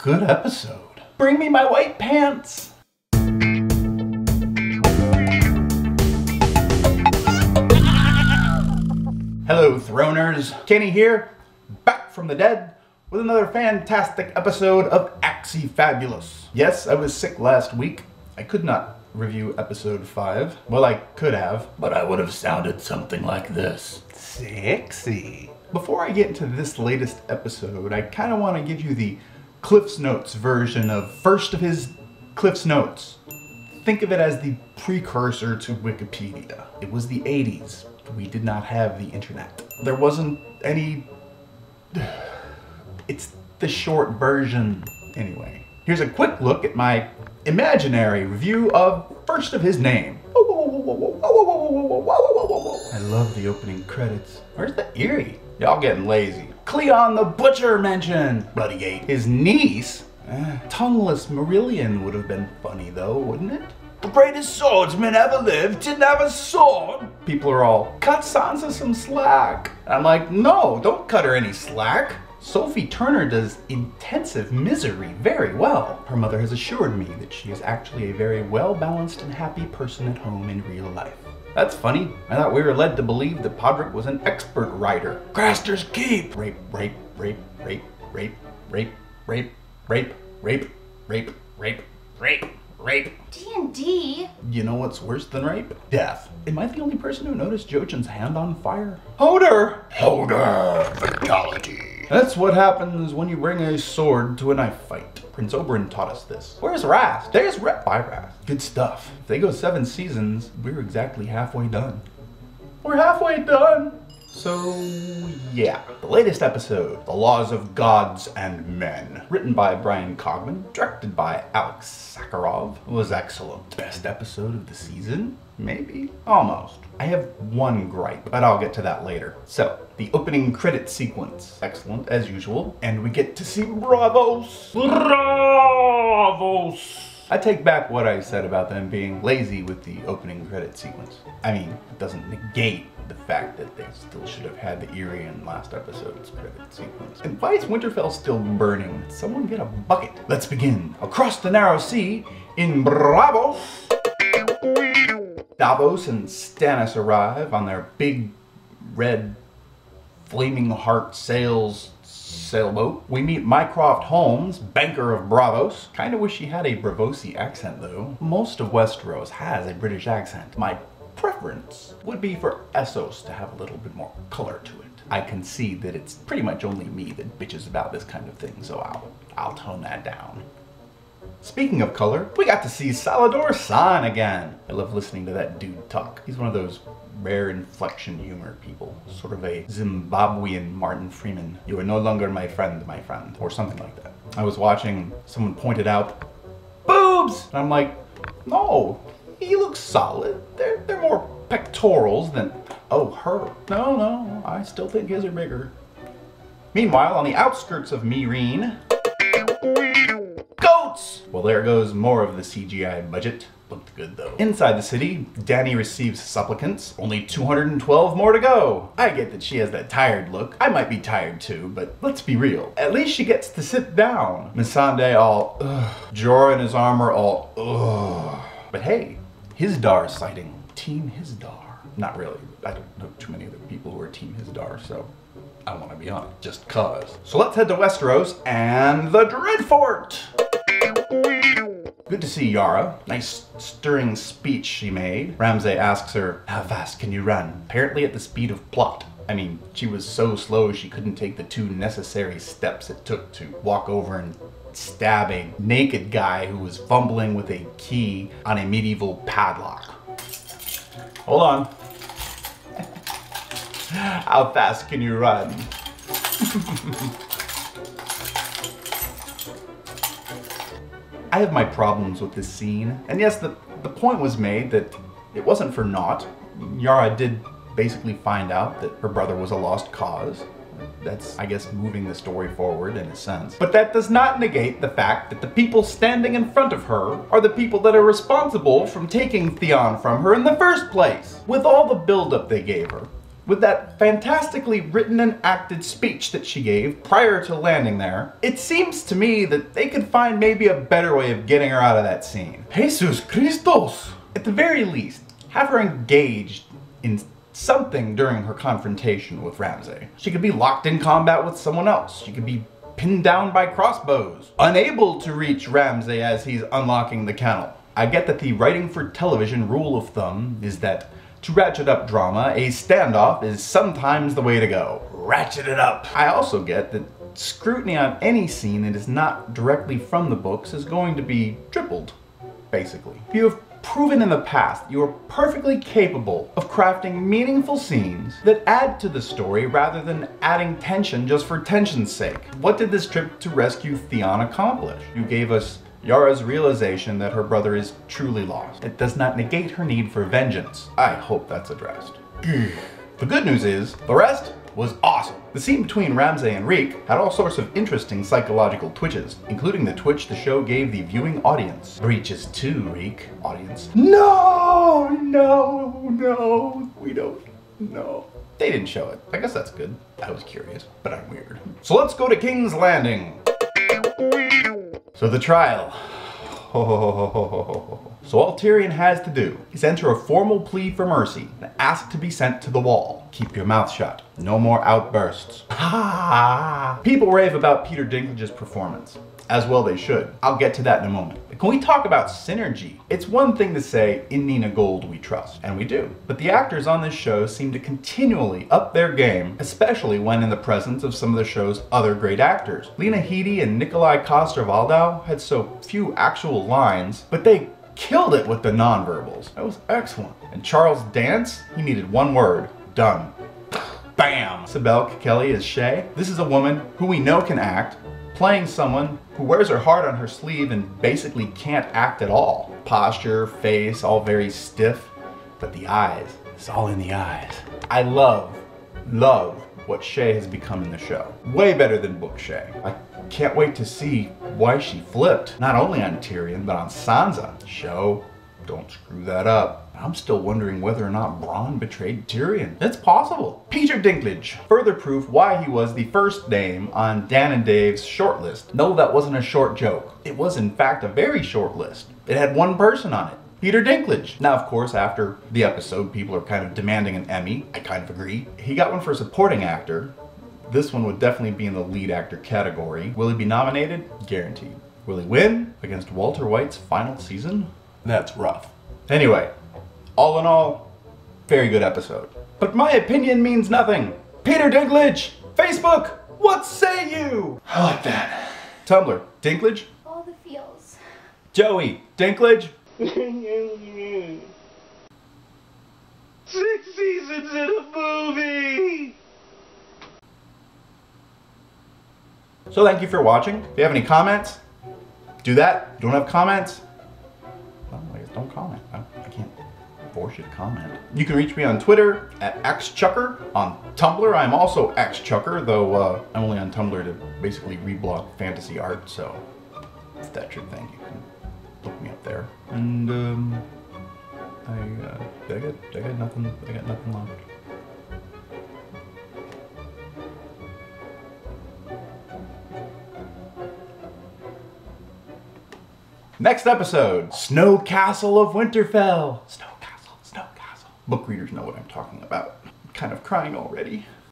good episode. Bring me my white pants. Hello, Throners. Kenny here, back from the dead with another fantastic episode of AxeyFabulous. Yes, I was sick last week. I could not review episode 5. Well, I could have, but I would have sounded something like this. Sexy. Before I get into this latest episode, I kind of want to give you the Cliff's Notes version of first of his Cliff's Notes. Think of it as the precursor to Wikipedia. It was the 80s. We did not have the internet. There wasn't any... It's the short version. Anyway, here's a quick look at my imaginary review of first of his name. I love the opening credits. Where's the Erie? Y'all getting lazy. Cleon the Butcher mentioned. Bloodygate. His niece? Tongueless Meereen would have been funny though, wouldn't it? The greatest swordsman ever lived didn't have a sword. People are all, cut Sansa some slack. I'm like, no, don't cut her any slack. Sophie Turner does intensive misery very well. Her mother has assured me that she is actually a very well-balanced and happy person at home in real life. That's funny. I thought we were led to believe that Podrick was an expert writer. Craster's Keep. Rape, rape, rape, rape, rape, rape, rape, rape, rape, rape, rape, rape, rape. D&D? You know what's worse than rape? Death. Am I the only person who noticed Jochen's hand on fire? Hodor! Hodor! Fatality. That's what happens when you bring a sword to a knife fight. Prince Oberyn taught us this. Where's Rast? There's by Rast. Good stuff. If they go 7 seasons, we're exactly halfway done. We're halfway done! So, yeah. The latest episode, The Laws of Gods and Men, written by Brian Cogman, directed by Alex Sakharov, was excellent. Best episode of the season? Maybe? Almost. I have one gripe, but I'll get to that later. So, the opening credit sequence, excellent as usual, and we get to see Braavos. Braavos! I take back what I said about them being lazy with the opening credit sequence. I mean, it doesn't negate the fact that they still should have had the Yara in last episode's credit sequence. And why is Winterfell still burning? Someone get a bucket. Let's begin. Across the narrow sea, in Braavos, Davos and Stannis arrive on their big, red, flaming heart sailboat. We meet Mycroft Holmes, banker of Braavos. Kinda wish he had a Braavosi accent though. Most of Westeros has a British accent. My preference would be for Essos to have a little bit more color to it. I concede that it's pretty much only me that bitches about this kind of thing, so I'll tone that down. Speaking of color, we got to see Salladhor Saan again. I love listening to that dude talk. He's one of those rare inflection humor people. Sort of a Zimbabwean Martin Freeman. You are no longer my friend, or something like that. I was watching, someone pointed out, boobs! And I'm like, no, he looks solid. They're more pectorals than, oh, her. No, I still think his are bigger. Meanwhile, on the outskirts of Meereen, goats! Well, there goes more of the CGI budget. Looked good though. Inside the city, Dany receives supplicants. Only 212 more to go. I get that she has that tired look. I might be tired too, but let's be real. At least she gets to sit down. Missandei all, ugh. Jorah in his armor all, ugh. But hey, Hizdar sighting. Team Hizdar. Not really. I don't know too many other people who are Team Hizdar, so I want to be on it, just cause. So let's head to Westeros and the Dreadfort. Good to see Yara. Nice stirring speech she made. Ramsay asks her, how fast can you run? Apparently at the speed of plot. I mean, she was so slow she couldn't take the 2 necessary steps it took to walk over and stab a naked guy who was fumbling with a key on a medieval padlock. Hold on. How fast can you run? I have my problems with this scene. And yes, the point was made that it wasn't for naught. Yara did basically find out that her brother was a lost cause. That's, I guess, moving the story forward in a sense. But that does not negate the fact that the people standing in front of her are the people that are responsible from taking Theon from her in the first place. With all the buildup they gave her, With that fantastically written and acted speech that she gave prior to landing there, it seems to me that they could find maybe a better way of getting her out of that scene. Jesus Christos! At the very least, have her engaged in something during her confrontation with Ramsay. She could be locked in combat with someone else. She could be pinned down by crossbows, unable to reach Ramsay as he's unlocking the kennel. I get that the writing for television rule of thumb is that to ratchet up drama, a standoff is sometimes the way to go. Ratchet it up. I also get that scrutiny on any scene that is not directly from the books is going to be tripled, basically. You have proven in the past you are perfectly capable of crafting meaningful scenes that add to the story rather than adding tension just for tension's sake. What did this trip to rescue Theon accomplish? You gave us Yara's realization that her brother is truly lost. It does not negate her need for vengeance. I hope that's addressed. The good news is, the rest was awesome. The scene between Ramsay and Reek had all sorts of interesting psychological twitches, including the twitch the show gave the viewing audience. Breaches 2, Reek. Audience. No, we don't know. They didn't show it. I guess that's good. I was curious, but I'm weird. So let's go to King's Landing. So the trial. So all Tyrion has to do is enter a formal plea for mercy and ask to be sent to the wall. Keep your mouth shut. No more outbursts. People rave about Peter Dinklage's performance. As well they should. I'll get to that in a moment. But can we talk about synergy? It's one thing to say, in Nina Gold we trust, and we do. But the actors on this show seem to continually up their game, especially when in the presence of some of the show's other great actors. Lena Headey and Nikolai Coster-Waldau had so few actual lines, but they killed it with the nonverbals. That was excellent. And Charles Dance, he needed one word. Done. Bam! Sibel Kelly as Shay. This is a woman who we know can act, playing someone who wears her heart on her sleeve and basically can't act at all. Posture, face, all very stiff, but the eyes, it's all in the eyes. I love what Shay has become in the show. Way better than book Shay. I can't wait to see why she flipped, not only on Tyrion, but on Sansa. Show, don't screw that up. I'm still wondering whether or not Bronn betrayed Tyrion. It's possible. Peter Dinklage, further proof why he was the first name on Dan and Dave's shortlist. No, that wasn't a short joke. It was in fact a very short list. It had one person on it. Peter Dinklage. Now, of course, after the episode, people are kind of demanding an Emmy. I kind of agree. He got one for supporting actor. This one would definitely be in the lead actor category. Will he be nominated? Guaranteed. Will he win against Walter White's final season? That's rough. Anyway, all in all, very good episode. But my opinion means nothing. Peter Dinklage! Facebook! What say you? I like that. Tumblr, Dinklage? All the feels. Joey, Dinklage? 6 seasons in a movie! So thank you for watching. If you have any comments, do that. If you don't have comments, well, I guess don't comment. I can't force you to comment. You can reach me on Twitter at AxeChucker. On Tumblr, I'm also AxeChucker, though I'm only on Tumblr to basically reblog fantasy art, so if that's your thing, you can look me up there. And I got nothing left. Next episode, Snow Castle of Winterfell. Snow Castle. Book readers know what I'm talking about. I'm kind of crying already.